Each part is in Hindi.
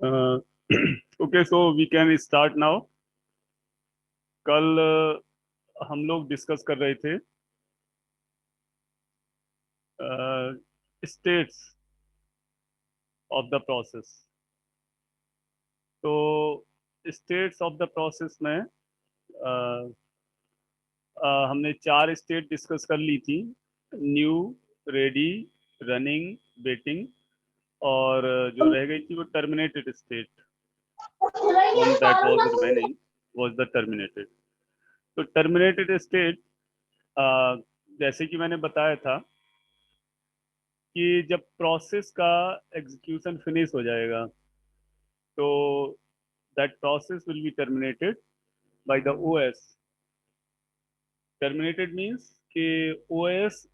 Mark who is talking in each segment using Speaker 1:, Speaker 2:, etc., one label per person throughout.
Speaker 1: Uh, okay, so we can start now. कल हम लोग डिस्कस कर रहे थे स्टेट्स ऑफ द प्रोसेस। तो स्टेट्स ऑफ द प्रोसेस में हमने 4 स्टेट डिस्कस कर ली थी। न्यू, रेडी, रनिंग, वेटिंग, और जो रह गई थी वो terminated state. One that was remaining was the terminated. तो टर्मिनेटेड स्टेट, जैसे कि मैंने बताया था कि जब प्रोसेस का एग्जीक्यूशन फिनिश हो जाएगा तो that process will be terminated by the OS. Terminated means कि ओएस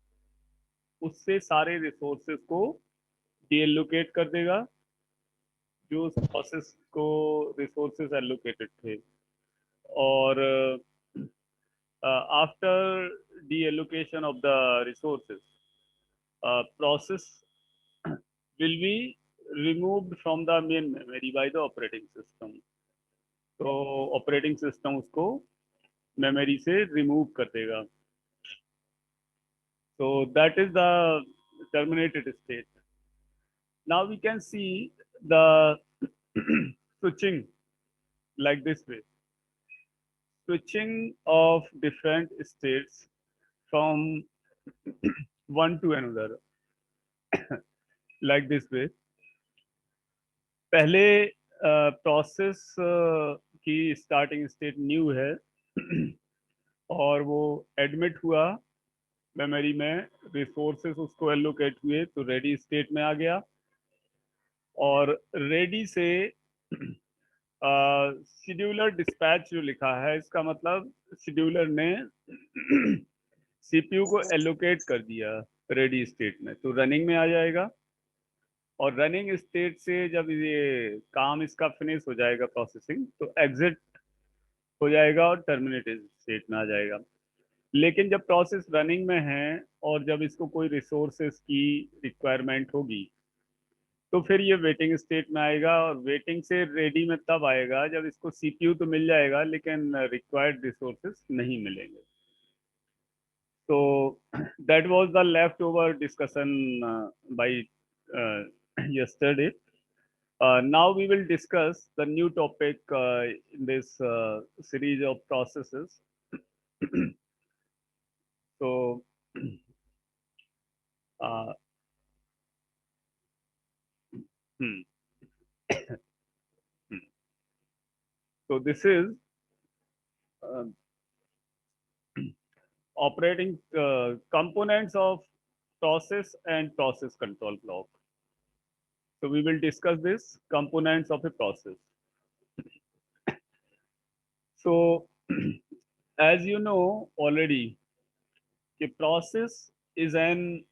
Speaker 1: उससे सारे रिसोर्सेज को डीएलोकेट कर देगा जो उस प्रोसेस को रिसोर्सेज एलोकेटेड थे। और after deallocation of the resources, process will be removed from the main memory by the operating system. तो ऑपरेटिंग सिस्टम उसको मेमोरी से रिमूव कर देगा। So that is the terminated state. Now we can see the switching like this way. Switching of different states from one to another like this way. पहले प्रोसेस की स्टार्टिंग स्टेट न्यू है और वो एडमिट हुआ मेमोरी में, रिसोर्सेस उसको एलोकेट हुए तो रेडी स्टेट में आ गया। और रेडी से शेड्यूलर डिस्पैच जो लिखा है, इसका मतलब शेड्यूलर ने सीपीयू को एलोकेट कर दिया रेडी स्टेट में, तो रनिंग में आ जाएगा। और रनिंग स्टेट से जब ये काम इसका फिनिश हो जाएगा प्रोसेसिंग, तो एग्जिट हो जाएगा और टर्मिनेटेड स्टेट में आ जाएगा। लेकिन जब प्रोसेस रनिंग में है और जब इसको कोई रिसोर्सेज की रिक्वायरमेंट होगी तो फिर ये वेटिंग स्टेट में आएगा। और वेटिंग से रेडी में तब आएगा जब इसको सीपीयू तो मिल जाएगा लेकिन रिक्वायर्ड रिसोर्सेज नहीं मिलेंगे। तो that was the leftover discussion by yesterday. Now we will discuss the new topic in this series of processes. So, uh, hmm, hmm. So this is uh, operating components of process and process control block. So we will discuss this components of a process. So as you know already, a process is an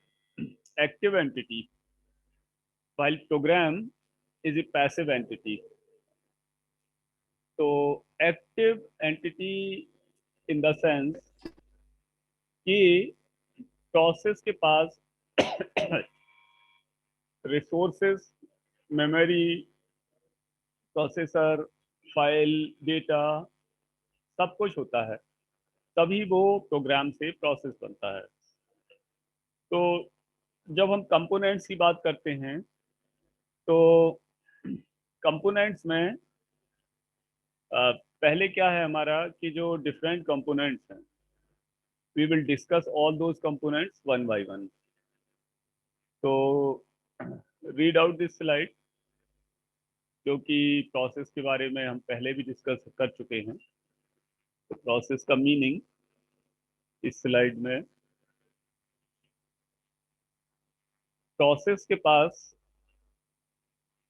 Speaker 1: active entity while program is a passive entity. तो active entity in the sense कि प्रोसेस के पास resources, memory, processor, file, data सब कुछ होता है, तभी वो प्रोग्राम से प्रोसेस बनता है। तो जब हम कंपोनेंट्स की बात करते हैं तो कंपोनेंट्स में पहले क्या है हमारा कि जो डिफरेंट कंपोनेंट्स हैं, we will discuss all those components one by one. तो रीड आउट दिस स्लाइड, जो कि प्रोसेस के बारे में हम पहले भी डिस्कस कर चुके हैं। तो प्रोसेस का मीनिंग इस स्लाइड में, प्रोसेस के पास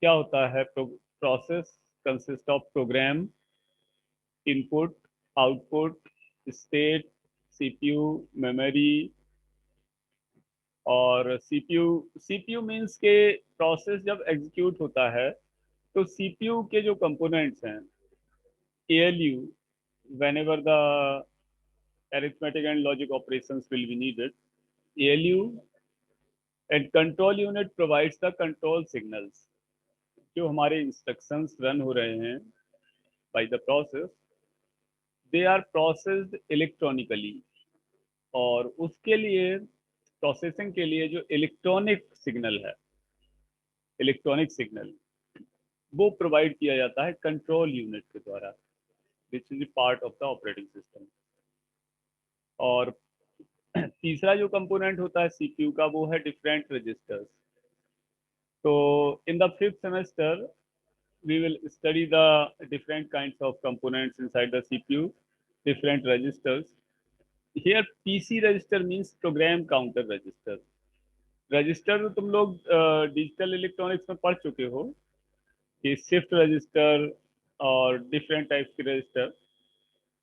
Speaker 1: क्या होता है, process consist of program, input, output, state, CPU, memory. और सीपीयू सीपीयू मींस के प्रोसेस जब एग्जीक्यूट होता है तो सीपीयू के जो कंपोनेंट्स हैं, ALU, whenever the arithmetic and logic operations will be needed, ALU and control unit provides the control signals जो हमारे इंस्ट्रक्शंस रन हो रहे हैं by the process, they are processed electronically, और उसके लिए प्रोसेसिंग के लिए जो इलेक्ट्रॉनिक सिग्नल वो प्रोवाइड किया जाता है कंट्रोल यूनिट के द्वारा, which is part of the operating system. और तीसरा जो कंपोनेंट होता है सीपीयू का, वो है डिफरेंट रजिस्टर्स। तो in the fifth semester we will study the different kinds of components inside the CPU, different registers. Here PC register means program counter register. Register तो तुम लोग डिजिटल इलेक्ट्रॉनिक्स में पढ़ चुके हो कि शिफ्ट रजिस्टर और डिफरेंट टाइप्स के रजिस्टर।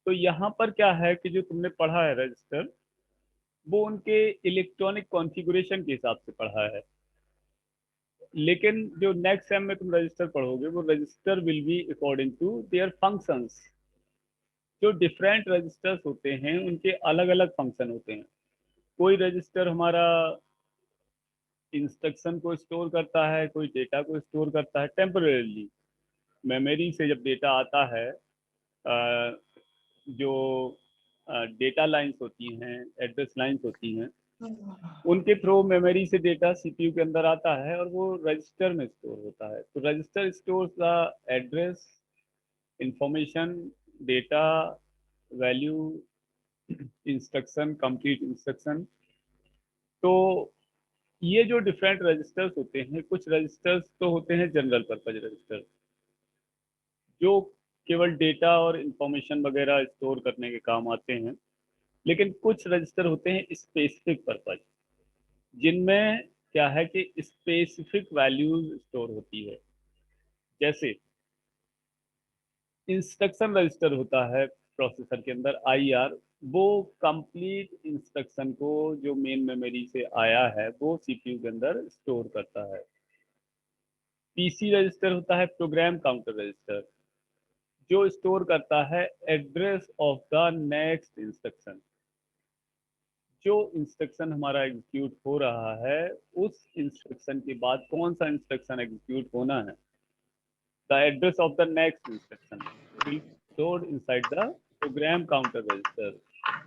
Speaker 1: तो यहाँ पर क्या है कि जो तुमने पढ़ा है रजिस्टर, वो उनके इलेक्ट्रॉनिक कॉन्फ़िगरेशन के हिसाब से पढ़ा है। लेकिन जो नेक्स्ट सेम में तुम रजिस्टर पढ़ोगे, वो register will be according to their functions. जो डिफरेंट रजिस्टर्स होते हैं उनके अलग अलग फंक्शन होते हैं। कोई रजिस्टर हमारा इंस्ट्रक्शन को स्टोर करता है, कोई डेटा को स्टोर करता है टेम्परेली। मेमोरी से जब डेटा आता है, जो डेटा लाइंस होती हैं, एड्रेस लाइंस होती हैं, उनके थ्रू मेमोरी से डेटा सीपीयू के अंदर आता है और वो रजिस्टर में स्टोर होता है। तो register stores the address, information, data, value, instruction, complete instruction. तो ये जो डिफरेंट रजिस्टर्स होते हैं, कुछ रजिस्टर्स तो होते हैं जनरल पर्पज रजिस्टर, जो केवल डेटा और इंफॉर्मेशन वगैरह स्टोर करने के काम आते हैं। लेकिन कुछ रजिस्टर होते हैं स्पेसिफिक पर्पज, जिनमें क्या है कि स्पेसिफिक वैल्यूज स्टोर होती है। जैसे इंस्ट्रक्शन रजिस्टर होता है प्रोसेसर के अंदर, आईआर, वो कंप्लीट इंस्ट्रक्शन को जो मेन मेमोरी से आया है वो सीपीयू के अंदर स्टोर करता है। पीसी रजिस्टर होता है प्रोग्राम काउंटर रजिस्टर, जो स्टोर करता है address of the next instruction. जो इंस्ट्रक्शन हमारा एग्जीक्यूट हो रहा है, उस इंस्ट्रक्शन के बाद कौन सा इंस्ट्रक्शन एग्जीक्यूट होना है, the address of the next instruction will stored inside the program counter register,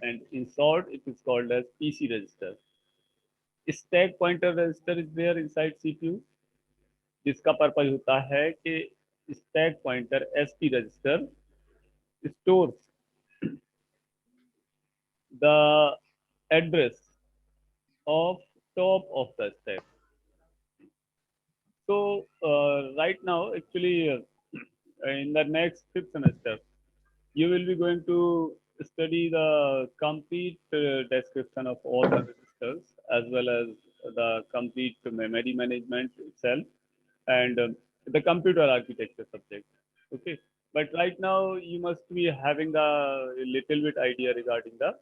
Speaker 1: and in short it is called as PC register. Stack pointer register is there inside CPU, जिसका पर्पज होता है कि stack pointer SP register stores the address of top of the stack. So right now actually in the next fifth semester you will be going to study the complete description of all the registers, as well as the complete memory management itself, and the computer architecture subject. Okay, but right now you must be having the little bit idea regarding the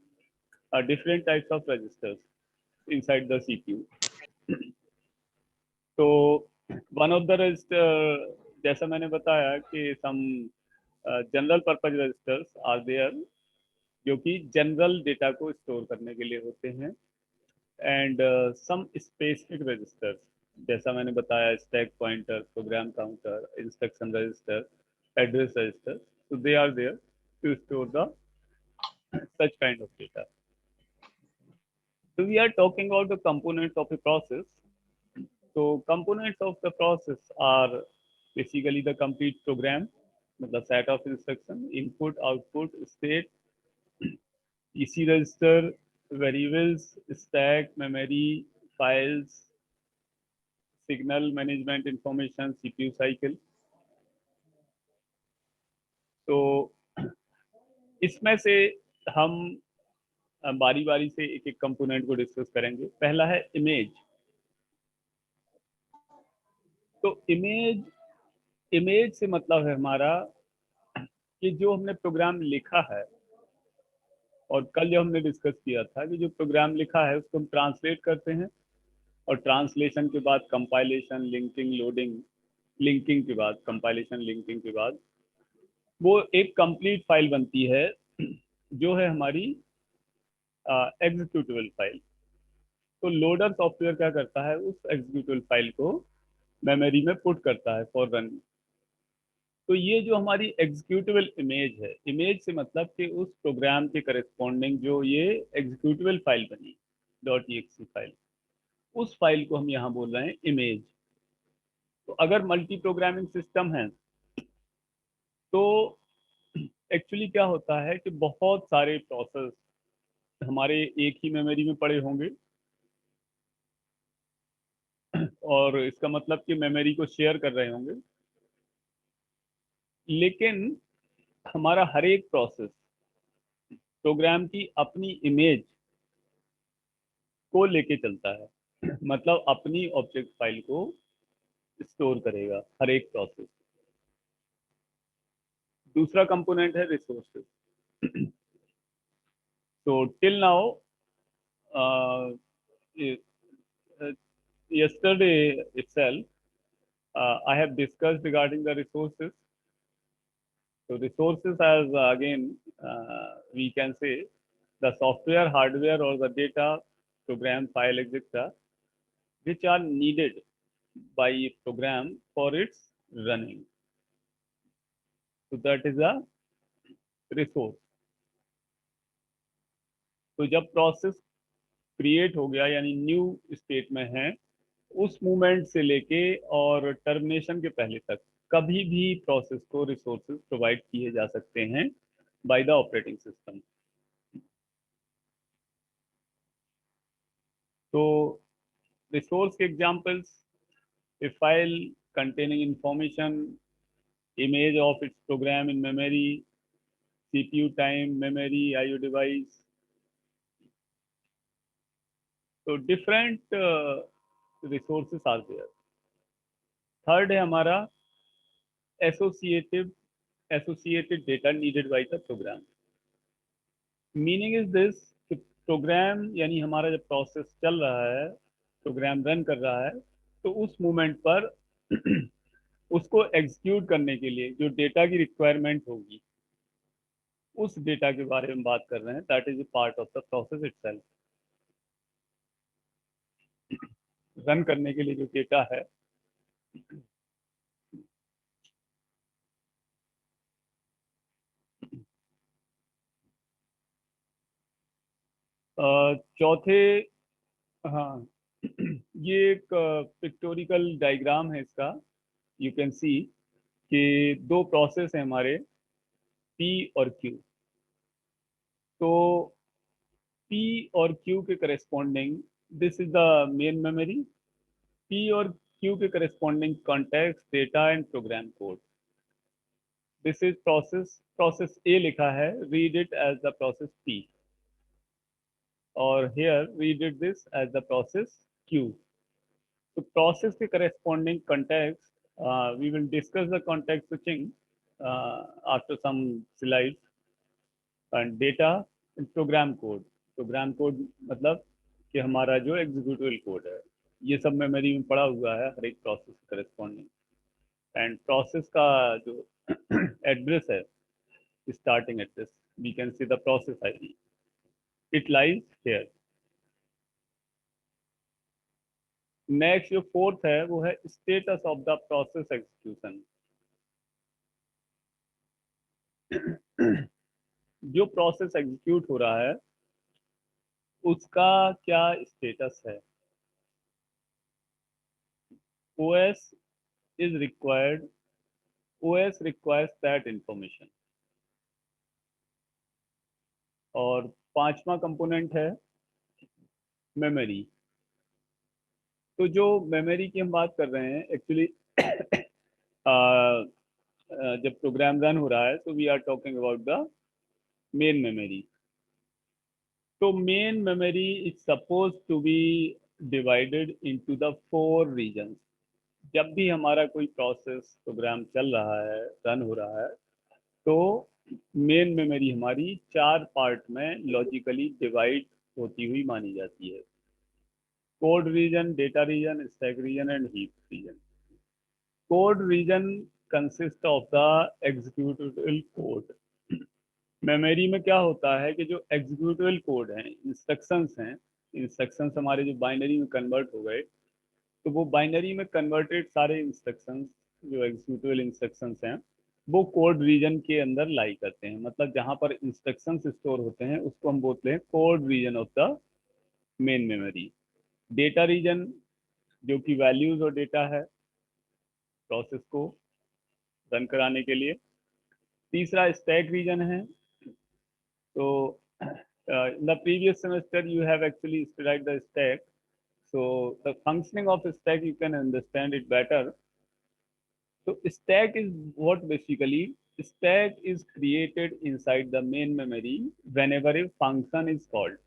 Speaker 1: different types of registers inside the CPU. तो वन ऑफ द रजिस्टर, जैसा मैंने बताया कि some general purpose registers are there, जो कि जनरल डेटा को स्टोर करने के लिए होते हैं, एंड सम स्पेसिफिक रजिस्टर्स, जैसा मैंने बताया stack pointer, program counter, instruction register, address register, so they are there to store the such kind of data. So we are talking about the components of a process. So components of the process are basically the complete program, the set of instruction, input, output, state, EC register, variables, stack, memory, files, signal management information, CPU cycle. तो इसमें से हम बारी बारी से एक एक कंपोनेंट को डिस्कस करेंगे। पहला है इमेज। तो इमेज से मतलब है हमारा कि जो हमने प्रोग्राम लिखा है, और कल जो हमने डिस्कस किया था कि जो प्रोग्राम लिखा है उसको हम ट्रांसलेट करते हैं, और ट्रांसलेशन के बाद कंपाइलेशन, लिंकिंग, लोडिंग, लिंकिंग के बाद कंपाइलेशन, लिंकिंग के बाद वो एक कंप्लीट फाइल बनती है, जो है हमारी एग्जीक्यूटेबल फाइल। तो लोडर सॉफ्टवेयर क्या करता है, उस एग्जीक्यूटेबल फाइल को मेमोरी में पुट करता है फॉर रन। तो ये जो हमारी एग्जीक्यूटेबल इमेज है, इमेज से मतलब कि उस प्रोग्राम के करस्पॉन्डिंग जो ये एग्जीक्यूटेबल फाइल बनी, डॉट एक्स फाइल, उस फाइल को हम यहाँ बोल रहे हैं इमेज। तो अगर मल्टी प्रोग्रामिंग सिस्टम है तो एक्चुअली क्या होता है कि बहुत सारे प्रोसेस हमारे एक ही मेमोरी में पड़े होंगे, और इसका मतलब कि मेमोरी को शेयर कर रहे होंगे, लेकिन हमारा हर एक प्रोसेस प्रोग्राम की अपनी इमेज को लेके चलता है मतलब अपनी ऑब्जेक्ट फाइल को स्टोर करेगा हर एक प्रोसेस। दूसरा कंपोनेंट है रिसोर्सेज। तो till now, yesterday itself, I have discussed regarding the resources. So resources as again we can say the software, hardware, or the data, program, file, etc., which are needed by a program for its running. So that is a resource. तो जब प्रोसेस क्रिएट हो गया यानी न्यू स्टेट में है, उस मोमेंट से लेके और टर्मिनेशन के पहले तक कभी भी प्रोसेस को रिसोर्सेज प्रोवाइड किए जा सकते हैं बाय द ऑपरेटिंग सिस्टम। तो रिसोर्स के examples, a file containing information, image of its program in memory, CPU time, memory, IO device. So different resources are there. Third है हमारा associative associated data needed by the program. Meaning is this कि प्रोग्राम यानी हमारा जब प्रोसेस चल रहा है, प्रोग्राम रन कर रहा है, तो उस मोमेंट पर उसको एग्जीक्यूट करने के लिए जो डेटा की रिक्वायरमेंट होगी, उस डेटा के बारे में बात कर रहे हैं। That is a part of the process itself. Run करने के लिए जो डेटा है, चौथे, हाँ, ये एक पिक्टोरिकल डायग्राम है इसका। यू कैन सी कि दो प्रोसेस है हमारे, पी और क्यू। तो पी और क्यू के corresponding this is the main memory. P और क्यू के corresponding context, data and program code. This is process, process A लिखा है, read it as the process P, और here read it this as the process Q. तो प्रोसेस के corresponding context, we will discuss the context switching after some slides, and data and program code। Program code मतलब कि हमारा जो एग्जीक्यूटिव कोड है, ये सब मेमोरी में पड़ा हुआ है हर एक प्रोसेस के करस्पॉन्डिंग। एंड प्रोसेस का जो एड्रेस है, starting address, we can see the process ID, it lies here. Next जो फोर्थ है वो है status of the process execution. जो प्रोसेस एग्जीक्यूट हो रहा है उसका क्या स्टेटस है। OS is required, OS requires that information. और पांचवा कंपोनेंट है मेमोरी। तो जो मेमोरी की हम बात कर रहे हैं एक्चुअली जब प्रोग्राम रन हो रहा है तो we are talking about the main memory. तो main memory is suppose to be divided into the four regions. जब भी हमारा कोई प्रोसेस प्रोग्राम चल रहा है, रन हो रहा है, तो मेन मेमोरी हमारी चार पार्ट में लॉजिकली डिवाइड होती हुई मानी जाती है। Code region, data region, stack region and heap region. Code region consist of the executable code. Memory में क्या होता है कि जो एग्जीक्यूटेबल कोड हैं, इंस्ट्रक्शंस हैं, इंस्ट्रक्शंस हमारे जो बाइनरी में कन्वर्ट हो गए, तो वो बाइनरी में कन्वर्टेड सारे इंस्ट्रक्शंस जो एग्जीक्यूटिबल इंस्ट्रक्शंस हैं वो कोड रीजन के अंदर लाई करते हैं। मतलब जहां पर इंस्ट्रक्शंस स्टोर होते हैं उसको हम बोलते हैं code region of the main memory. Data region जो कि वैल्यूज और डेटा है प्रोसेस को रन कराने के लिए। तीसरा स्टैक रीजन है। तो in the previous semester you have actually studied the stack, so the functioning of stack you can understand it better. So stack is what basically stack is created inside the main memory whenever a function is called।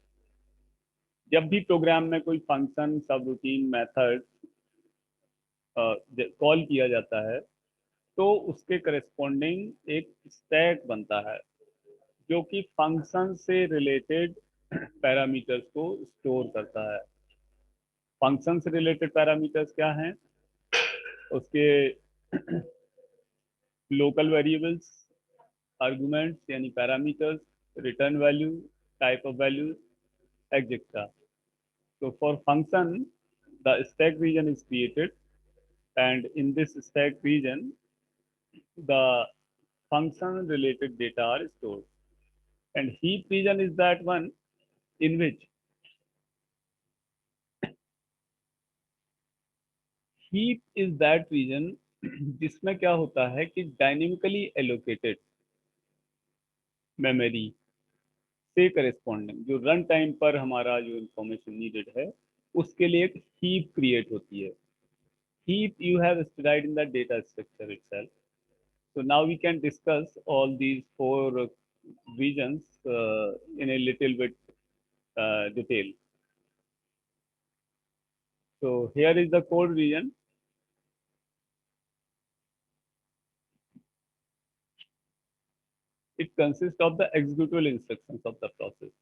Speaker 1: जब भी प्रोग्राम में कोई फंक्शन सब रूटीन मेथड कॉल किया जाता है तो उसके करस्पॉन्डिंग एक स्टैक बनता है जो कि फंक्शन से रिलेटेड पैरामीटर्स को स्टोर करता है। फंक्शन से रिलेटेड पैरामीटर्स क्या हैं? उसके लोकल वेरिएबल्स, आर्गुमेंट्स यानी parameters, return value, type of value, etcetera. So for function, the stack region is created, and in this stack region, the function related data are stored. And heap region is that one in which heap is that region जिसमें क्या होता है कि डायनेमिकली एलोकेटेड मेमोरी से करेस्पॉन्डिंग जो रन टाइम पर हमारा जो इंफॉर्मेशन नीडेड है उसके लिए एक हीप क्रिएट होती है। Heap you have studied in the data structure itself. So now we can discuss all these four regions in a little bit detail. So here is the code region. It consists of the executable instructions of the process.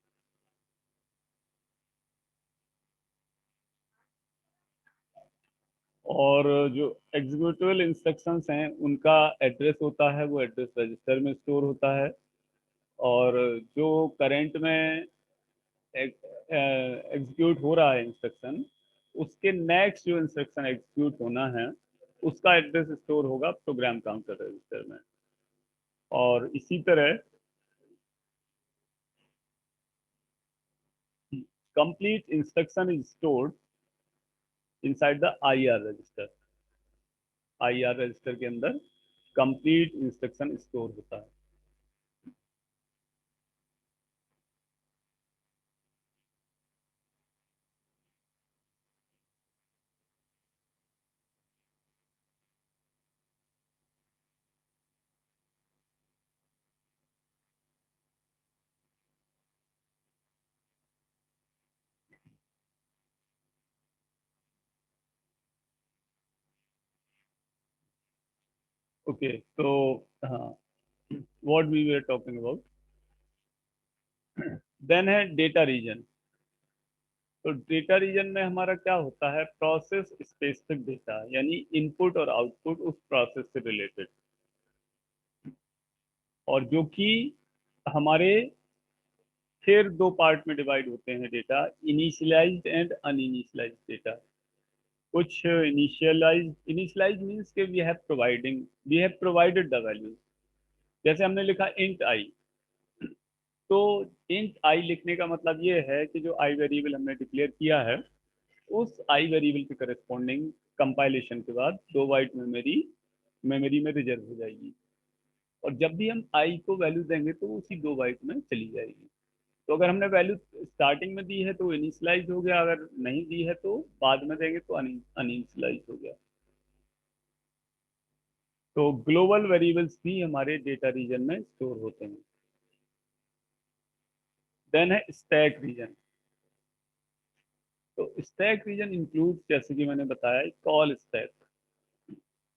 Speaker 1: और जो एग्जीक्यूटिबल इंस्ट्रक्शंस हैं उनका एड्रेस होता है वो एड्रेस रजिस्टर में स्टोर होता है। और जो करंट में एग्जीक्यूट हो रहा है इंस्ट्रक्शन उसके नेक्स्ट जो इंस्ट्रक्शन एग्जीक्यूट होना है उसका एड्रेस स्टोर होगा प्रोग्राम काउंटर रजिस्टर में। और इसी तरह complete instruction is stored inside the IR register. IR register के अंदर कंप्लीट इंस्ट्रक्शन स्टोर होता है। ओके तो हाँ, what we were talking about. Then है डेटा रीजन। तो डेटा रीजन में हमारा क्या होता है? प्रोसेस स्पेसिफिक डेटा यानी इनपुट और आउटपुट उस प्रोसेस से रिलेटेड, और जो कि हमारे फिर दो पार्ट में डिवाइड होते हैं data, initialised and uninitialised data. कुछ इनिशियलाइज मींस के we have provided the value. जैसे हमने लिखा इंट आई, तो इंट आई लिखने का मतलब ये है कि जो आई वेरिएबल हमने डिक्लेयर किया है उस आई वेरिएबल के करस्पॉन्डिंग कंपाइलेशन के बाद 2 बाइट मेमोरी मेमोरी में रिजर्व हो जाएगी। और जब भी हम आई को वैल्यू देंगे तो वो उसी 2 बाइट में चली जाएगी। तो अगर हमने वैल्यू स्टार्टिंग में दी है तो इनिशियलाइज हो गया, अगर नहीं दी है तो बाद में देंगे तो अनइनिशियलाइज हो गया। तो ग्लोबल वेरिएबल्स भी हमारे डेटा रीजन में स्टोर होते हैं। देन है स्टैक रीजन। तो स्टैक रीजन इंक्लूड, जैसे कि मैंने बताया, call stack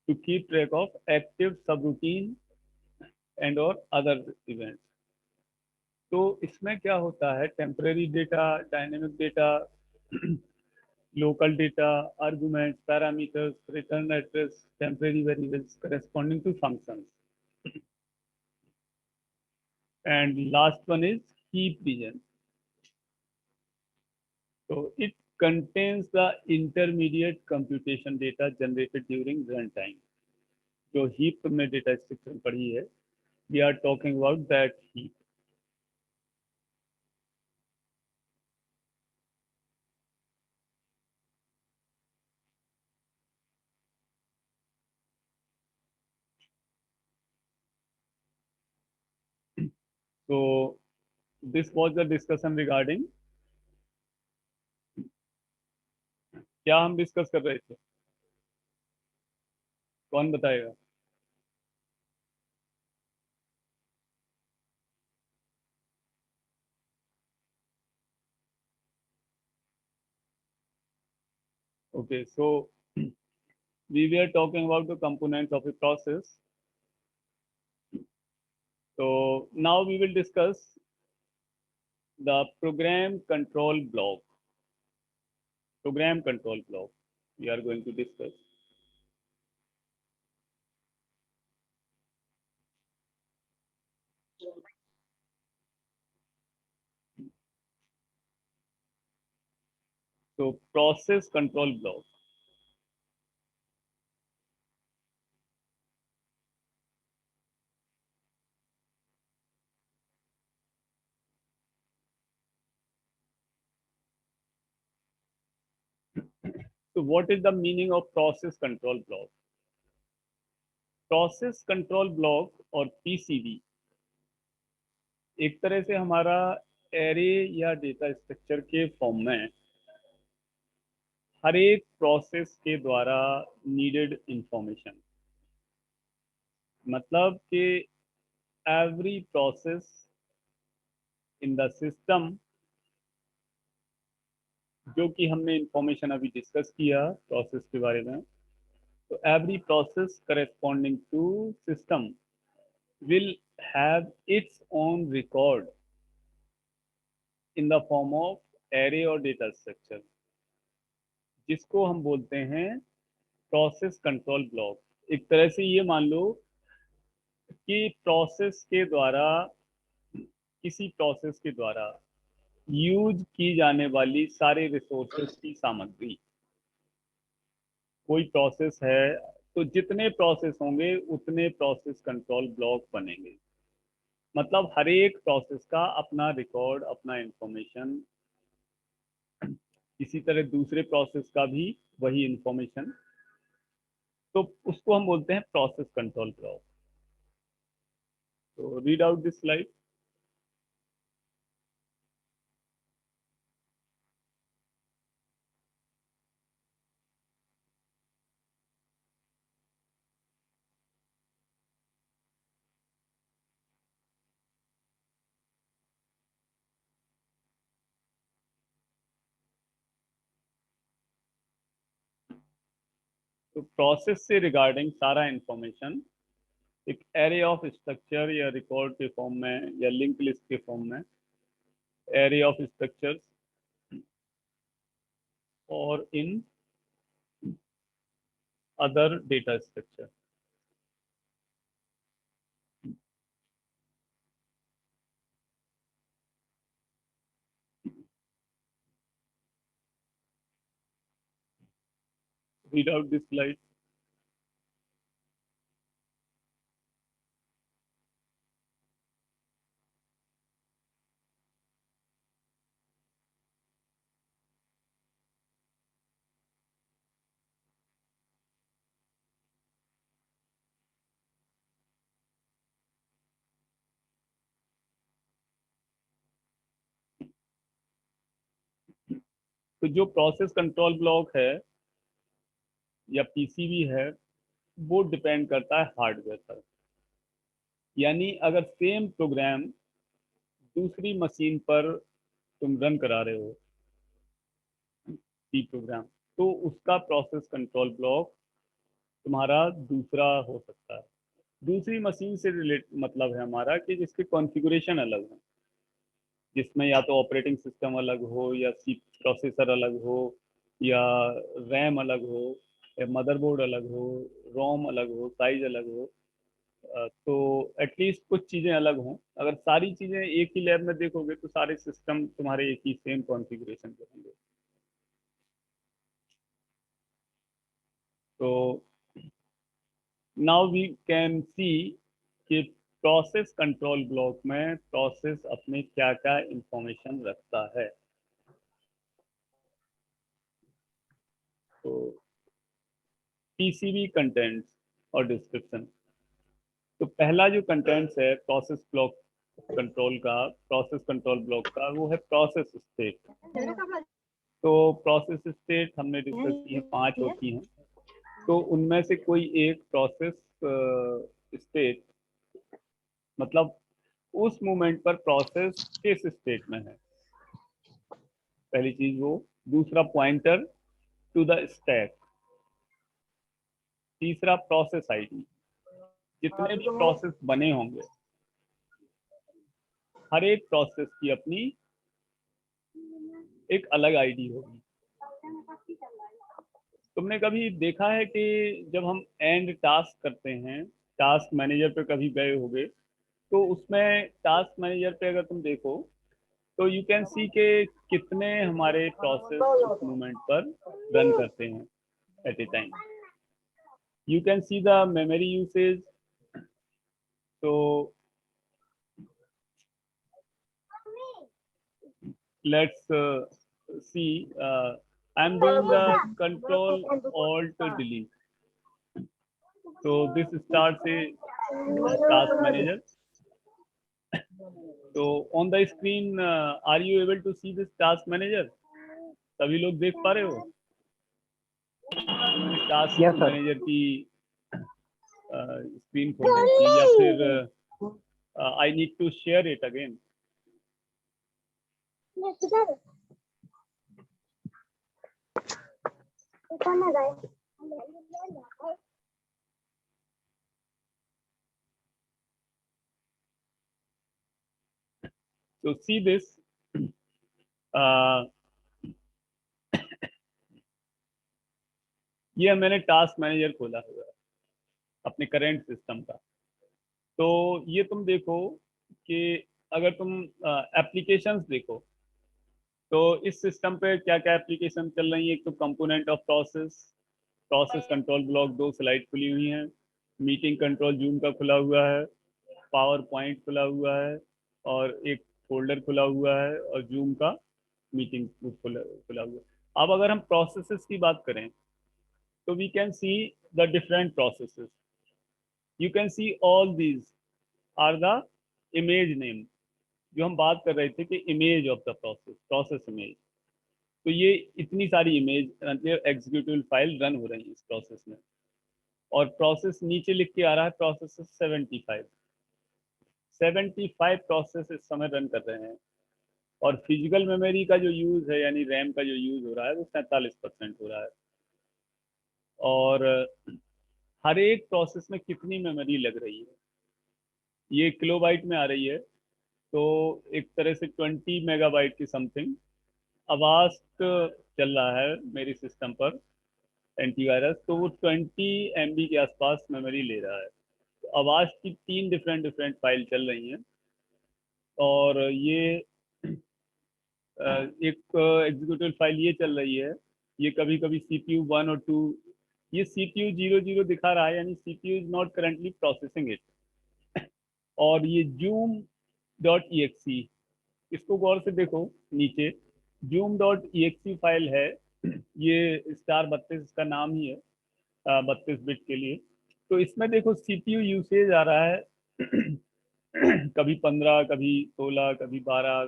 Speaker 1: to keep track of active subroutine and और अदर इवेंट्स। तो इसमें क्या होता है? Temporary data, dynamic data, local data, argument, parameters, return address, temporary variables corresponding to functions, and last one is heap region. तो contains the intermediate computation data generated during runtime. जो heap में data structure पढ़ी है, we are talking about that heap. So this was the discussion regarding, क्या हम डिस्कस कर रहे थे, कौन बताएगा? Okay, so we were talking about the components of a process. So now we will discuss the program control block. Program control block we are going to discuss. So process control block. So what is the meaning of process control block? Process control block और PCB एक तरह से हमारा एरे या डेटा स्ट्रक्चर के फॉर्म में हर एक प्रोसेस के द्वारा नीडेड इंफॉर्मेशन, मतलब कि every process in the system, जो कि हमने इंफॉर्मेशन अभी डिस्कस किया प्रोसेस के बारे में, तो every process corresponding to system will have its own record in the form of array और data structure, जिसको हम बोलते हैं प्रोसेस कंट्रोल ब्लॉक। एक तरह से ये मान लो कि प्रोसेस के द्वारा, किसी प्रोसेस के द्वारा यूज की जाने वाली सारे रिसोर्सेज की सामग्री, कोई प्रोसेस है तो जितने प्रोसेस होंगे उतने प्रोसेस कंट्रोल ब्लॉक बनेंगे। मतलब हर एक प्रोसेस का अपना रिकॉर्ड, अपना इंफॉर्मेशन, इसी तरह दूसरे प्रोसेस का भी वही इंफॉर्मेशन, तो उसको हम बोलते हैं प्रोसेस कंट्रोल ब्लॉक। तो रीड आउट दिस स्लाइड। तो प्रोसेस से रिगार्डिंग सारा इंफॉर्मेशन एक एरे ऑफ स्ट्रक्चर या रिकॉर्ड के फॉर्म में या लिंक लिस्ट के फॉर्म में, एरे ऑफ स्ट्रक्चर्स और in other data structure. Read out this slide. तो जो प्रोसेस कंट्रोल ब्लॉक है या पीसीबी है, वो डिपेंड करता है हार्डवेयर पर। यानी अगर सेम प्रोग्राम दूसरी मशीन पर तुम रन करा रहे हो, सी प्रोग्राम, तो उसका प्रोसेस कंट्रोल ब्लॉक तुम्हारा दूसरा हो सकता है। दूसरी मशीन से रिलेट मतलब है हमारा कि जिसके कॉन्फ़िगरेशन अलग हो, जिसमें या तो ऑपरेटिंग सिस्टम अलग हो, या सी प्रोसेसर अलग हो, या रैम अलग हो, या मदरबोर्ड अलग हो, रोम अलग हो, साइज अलग हो। तो एटलीस्ट कुछ चीज़ें अलग हों। अगर सारी चीज़ें एक ही लैब में देखोगे तो सारे सिस्टम तुम्हारे एक ही सेम कॉन्फ़िगरेशन के होंगे। तो नाउ वी कैन सी कि प्रोसेस कंट्रोल ब्लॉक में प्रोसेस अपने क्या क्या इंफॉर्मेशन रखता है। तो पीसीबी कंटेंट्स और डिस्क्रिप्शन। तो पहला जो कंटेंट्स है प्रोसेस ब्लॉक कंट्रोल का, प्रोसेस कंट्रोल ब्लॉक का, वो है प्रोसेस स्टेट। तो प्रोसेस स्टेट हमने डिस्कस की है, 5 होती हैं। तो उनमें से कोई एक प्रोसेस स्टेट, मतलब उस मोमेंट पर प्रोसेस किस स्टेट में है, पहली चीज वो। दूसरा पॉइंटर टू द स्टैक। तीसरा प्रोसेस आईडी। जितने भी प्रोसेस बने होंगे, हर एक प्रोसेस की अपनी एक अलग आईडी होगी। तुमने कभी देखा है कि जब हम एंड टास्क करते हैं, टास्क मैनेजर पे कभी गए होगे, तो उसमें टास्क मैनेजर पे अगर तुम देखो तो यू कैन सी के कितने हमारे प्रोसेस उस मोमेंट पर रन करते हैं at a time. You can see the memory usage. तो let's see. I'm doing the control alt delete. So this starts a task manager. So on the screen, are you able to see this task manager? सभी लोग देख पा रहे हो टास्क मैनेजर की स्क्रीन खोलने की, या फिर I need to share it again? So see this. ये मैंने टास्क मैनेजर खोला हुआ है अपने करेंट सिस्टम का। तो ये तुम देखो कि अगर तुम एप्लीकेशंस देखो तो इस सिस्टम पे क्या क्या एप्लीकेशन चल रही है। एक तो component of process, process control block, 2 slide खुली हुई हैं। मीटिंग कंट्रोल जूम का खुला हुआ है, पावर पॉइंट खुला हुआ है, और एक फोल्डर खुला हुआ है, और जूम का मीटिंग खुला खुला हुआ है। अब अगर हम प्रोसेसेस की बात करें तो we can see the different processes. You can see all these are the image name. जो हम बात कर रहे थे कि image of the process, process image. तो ये इतनी सारी इमेज मतलब एग्जीक्यूटिव फाइल रन हो रही है इस प्रोसेस में। और प्रोसेस नीचे लिख के आ रहा है प्रोसेस 75। 75 प्रोसेस इस समय रन कर रहे हैं। और फिजिकल मेमोरी का जो यूज है, यानी रैम का जो यूज हो रहा है, वो 47% हो रहा है। और हर एक प्रोसेस में कितनी मेमोरी लग रही है ये किलोबाइट में आ रही है। तो एक तरह से 20 मेगाबाइट की समथिंग अवास्ट चल रहा है मेरी सिस्टम पर एंटीवायरस। तो वो 20 MB के आसपास मेमोरी ले रहा है। तो अवास्ट की 3 डिफरेंट डिफरेंट फाइल चल रही हैं। और ये एक एग्जीक्यूटिव फाइल ये चल रही है। ये कभी कभी CPU 1 और 2, ये CPU 00 दिखा रहा है, यानी CPU is not currently processing it. और ये जूम डॉट EXE, इसको गौर से देखो नीचे। जूम डॉट EXE फाइल है, ये स्टार 32 इसका नाम ही है, 32 बिट के लिए। तो इसमें देखो CPU यूसेज आ रहा है कभी 15, कभी 16, कभी 12।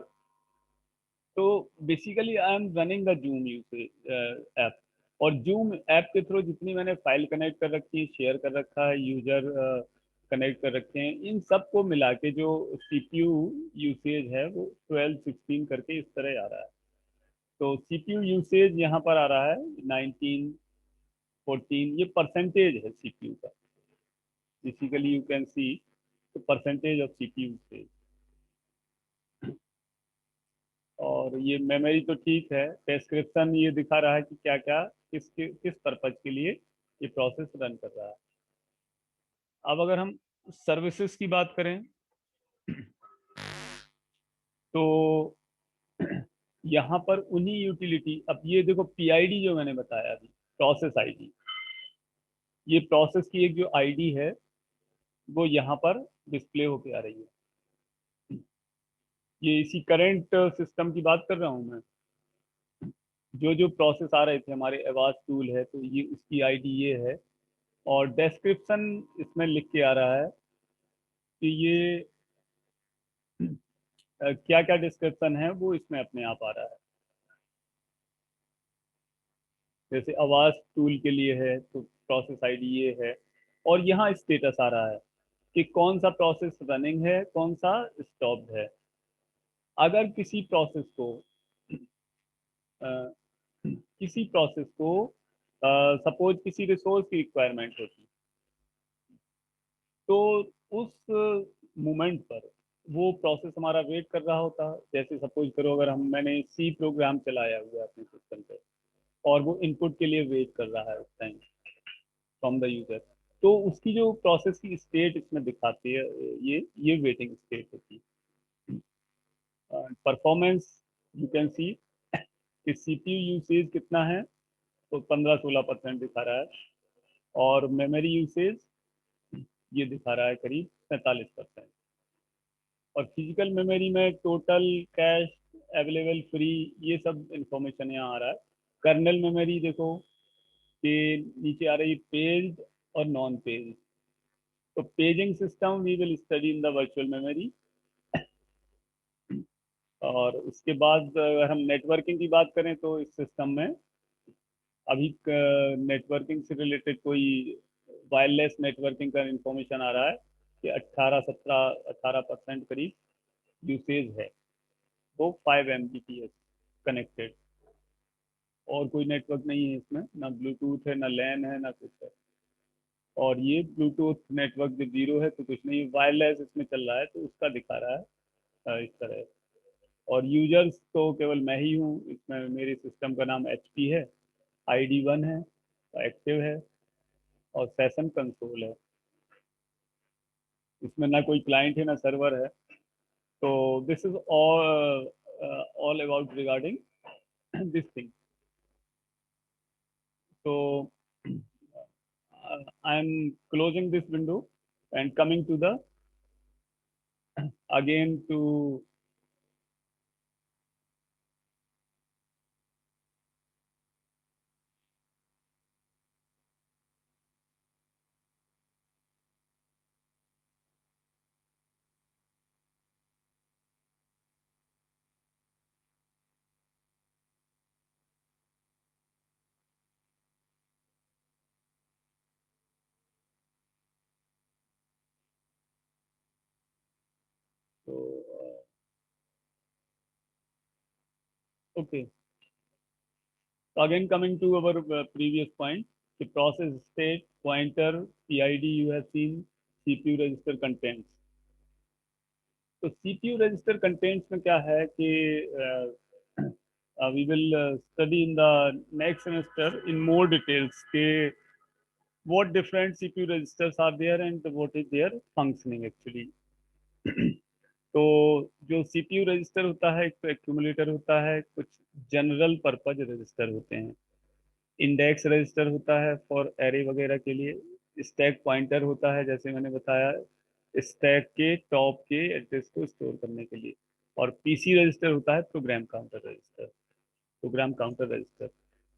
Speaker 1: तो basically I am running the zoom usage app. और जूम ऐप के थ्रू जितनी मैंने फाइल कनेक्ट कर रखी है, शेयर कर रखा है, यूजर कनेक्ट कर रखे हैं, इन सबको मिला के जो CPU यूसेज है वो 12, 16 करके इस तरह आ रहा है। तो CPU यूसेज यहाँ पर आ रहा है 19, 14। ये परसेंटेज है CPU का। Basically you can C percentage of CPU usage. और ये मेमोरी तो ठीक है, डिस्क्रिप्शन ये दिखा रहा है कि क्या क्या किस पर्पज के लिए ये प्रोसेस रन कर रहा है। अब अगर हम सर्विसेज की बात करें तो यहाँ पर उन्हीं यूटिलिटी, अब ये देखो PID जो मैंने बताया अभी, प्रोसेस आईडी, ये प्रोसेस की एक जो आईडी है वो यहाँ पर डिस्प्ले होके आ रही है। ये इसी करंट सिस्टम की बात कर रहा हूँ मैं। जो जो प्रोसेस आ रहे थे हमारे आवाज टूल है तो ये उसकी आईडी ये है। और डिस्क्रिप्शन इसमें लिख के आ रहा है कि ये क्या क्या डिस्क्रिप्शन है वो इसमें अपने आप आ रहा है। जैसे आवाज टूल के लिए है तो प्रोसेस आईडी ये है। और यहाँ स्टेटस आ रहा है कि कौन सा प्रोसेस रनिंग है, कौन सा स्टॉप्ड है। अगर किसी प्रोसेस को सपोज किसी रिसोर्स की रिक्वायरमेंट होती तो उस मोमेंट पर वो प्रोसेस हमारा वेट कर रहा होता। जैसे सपोज करो अगर मैंने सी प्रोग्राम चलाया हुआ है अपने सिस्टम पे और वो इनपुट के लिए वेट कर रहा है उस टाइम फ्रॉम द यूजर, तो उसकी जो प्रोसेस की स्टेट इसमें दिखाती है, ये वेटिंग स्टेट होती है। परफॉर्मेंस यू कैन सी कि सीपीयू यूसेज कितना है, तो 15-16% दिखा रहा है। और मेमोरी यूसेज ये दिखा रहा है करीब 45%। और फिजिकल मेमोरी में टोटल, कैश, अवेलेबल, फ्री, ये सब इंफॉर्मेशन यहाँ आ रहा है। कर्नल मेमोरी देखो कि नीचे आ रही है पेज्ड और नॉन पेज्ड। तो paging system we will study in the virtual memory. और उसके बाद अगर हम नेटवर्किंग की बात करें तो इस सिस्टम में अभी नेटवर्किंग से रिलेटेड कोई वायरलेस नेटवर्किंग का इंफॉर्मेशन आ रहा है कि 18-17-18% करीब यूसेज है। वो 5 Mbps कनेक्टेड। और कोई नेटवर्क नहीं है इसमें, ना ब्लूटूथ है, ना लैन है, ना कुछ है। और ये ब्लूटूथ नेटवर्क जो जीरो है तो कुछ नहीं, वायरलेस इसमें चल रहा है तो उसका दिखा रहा है इस तरह। और यूजर्स तो केवल मैं ही हूँ इसमें। मेरे सिस्टम का नाम HP है, ID 1 है, एक्टिव है, और सेशन कंसोल है। इसमें ना कोई क्लाइंट है ना सर्वर है। तो this is all about regarding this thing. तो I am closing this window and coming to the again to so okay. So again coming to our previous point, the process state, pointer, PID you have seen, CPU register contents. तो CPU register contents में क्या है कि we will study in the next semester in more details के what different CPU registers are there and what is their functioning actually. तो जो सीपीयू रजिस्टर होता है एक तो एक्यूमुलेटर होता है, कुछ जनरल पर्पज रजिस्टर होते हैं। इंडेक्स रजिस्टर होता है फॉर एरे वगैरह के लिए। स्टैक पॉइंटर होता है जैसे मैंने बताया स्टैक के टॉप के एड्रेस को स्टोर करने के लिए। और पीसी रजिस्टर होता है program counter register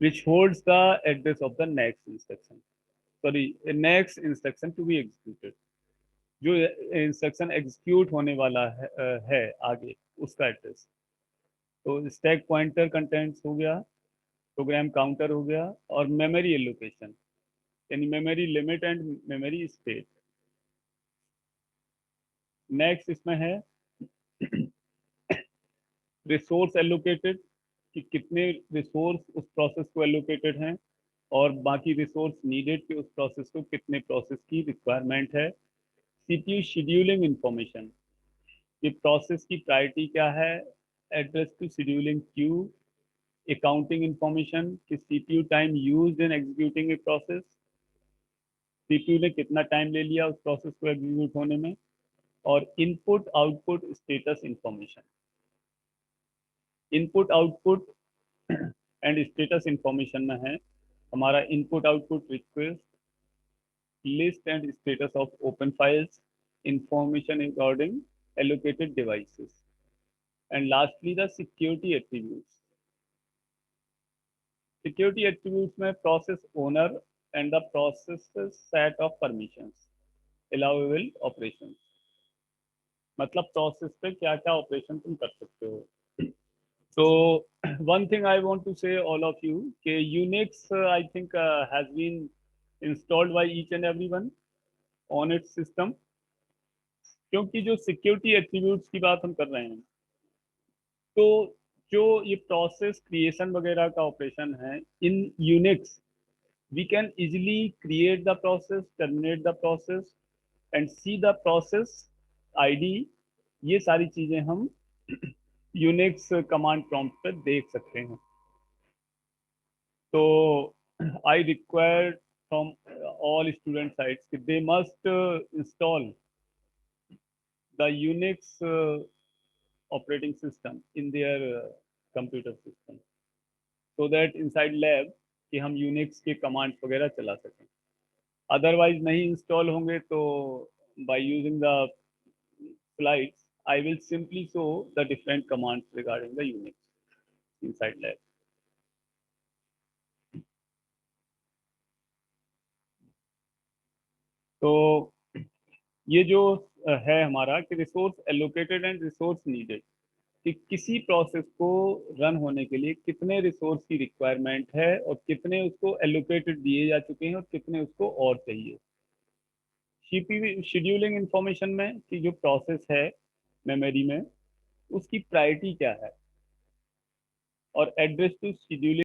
Speaker 1: which holds the address of the next instruction, sorry next instruction to be executed. जो इंस्ट्रक्शन एग्जीक्यूट होने वाला है आगे उसका एड्रेस। तो स्टैक पॉइंटर कंटेंट्स हो गया, प्रोग्राम काउंटर हो गया, और मेमोरी एलोकेशन यानी memory limit and memory state. Next इसमें है रिसोर्स एलोकेटेड कि कितने रिसोर्स उस प्रोसेस को एलोकेटेड हैं, और बाकी रिसोर्स नीडेड कि उस प्रोसेस को कितने प्रोसेस की रिक्वायरमेंट है। सीपीयू शेड्यूलिंग इंफॉर्मेशन कि प्रोसेस की प्रायोरिटी क्या है, address to scheduling queue, accounting information कि CPU time used in executing a process, CPU ने कितना टाइम ले लिया उस प्रोसेस को एग्जीक्यूट होने में। और input output status information, input output and status information में है हमारा input output request, list and status of open files, information regarding allocated devices, and lastly the security attributes. Security attributes में process owner and the process's set of permissions, allowable operations. मतलब प्रोसेस पे क्या क्या ऑपरेशन तुम कर सकते हो. So one thing I want to say all of you कि Unix I think has been installed by each and everyone on its system. क्योंकि जो सिक्योरिटी एट्रीब्यूट्स की बात हम कर रहे हैं, तो जो ये प्रोसेस क्रिएशन वगैरह का ऑपरेशन है in Unix, we can easily create the process, terminate the process and see the process ID. ये सारी चीजें हम यूनिक्स कमांड प्रॉम्प्ट पे देख सकते हैं. तो I require from all student sites they must install the Unix operating system in their computer system so that inside lab कि हम यूनिक्स के कमांड वगैरह चला सकें. अदरवाइज नहीं इंस्टॉल होंगे तो by using the slides I will simply show the different commands regarding the Unix inside lab. तो ये जो है हमारा कि resource allocated and resource needed, कि किसी प्रोसेस को रन होने के लिए कितने रिसोर्स की रिक्वायरमेंट है और कितने उसको एलोकेटेड दिए जा चुके हैं और कितने उसको और चाहिए. सीपीयू शेड्यूलिंग इंफॉर्मेशन में कि जो प्रोसेस है मेमोरी में उसकी प्रायोरिटी क्या है, और एड्रेस टू शेड्यूलिंग